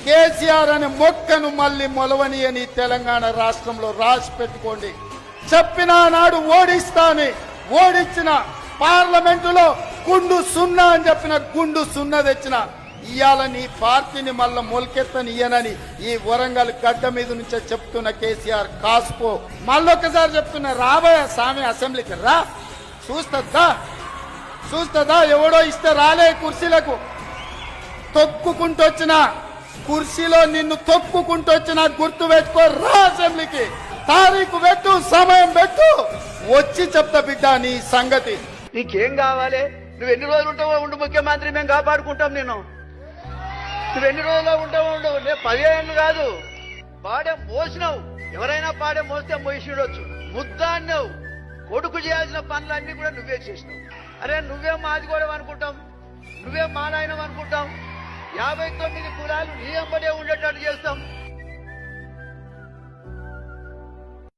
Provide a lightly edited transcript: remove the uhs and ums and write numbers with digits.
కేసీఆర్ అనే మొక్కను మళ్ళీ మొలవనియని తెలంగాణ రాష్ట్రంలో రాసి పెట్టుకోండి. చెప్పిన నాడు ఓడిస్తాని ఓడించిన పార్లమెంటులో గుండు సున్నా అని చెప్పిన గుండు సున్నా తెచ్చిన ఇవాళ నీ పార్టీని మళ్ళా మొలకెత్తనియనని ఈ వరంగల్ గడ్డ మీద నుంచే చెప్తున్న కేసీఆర్ కాసుకో. మళ్ళొక్కసారి చెప్తున్నా, రాబోయే సామి అసెంబ్లీకి రా, చూస్తుందా ఎవడో ఇస్తే రాలే కుర్చీలకు తొక్కుకుంటొచ్చిన కుర్చీలో నిన్ను తొక్కుకుంటొచ్చిన గుర్తు పెట్టుకో. రా అసెంబ్లీకి, తారీఖు పెట్టు, సమయం పెట్టు, వచ్చి చెప్తా బిడ్డ నీ సంగతి. నీకేం కావాలి? నువ్వు ఎన్ని రోజులు ఉంటావో ఉండు, ముఖ్యమంత్రి మేము కాపాడుకుంటాం. నువ్వు ఎన్ని రోజుల్లో ఉంటావో ఉండవు. నేను 10 ఏళ్ళు కాదు, పాడే మోసినావు. ఎవరైనా పాడే మోస్తే మోసిడొచ్చు. ముద్దాన్నావు, కొడుకు చేయాల్సిన పనులన్నీ కూడా నువ్వే చేసినావు. అరే నువ్వేం మాది కూడా అనుకుంటాం, నువ్వేం మా నాయనం అనుకుంటాం. 59 కులాలు నీ వెంబడే ఉండేటట్టు చేస్తాం.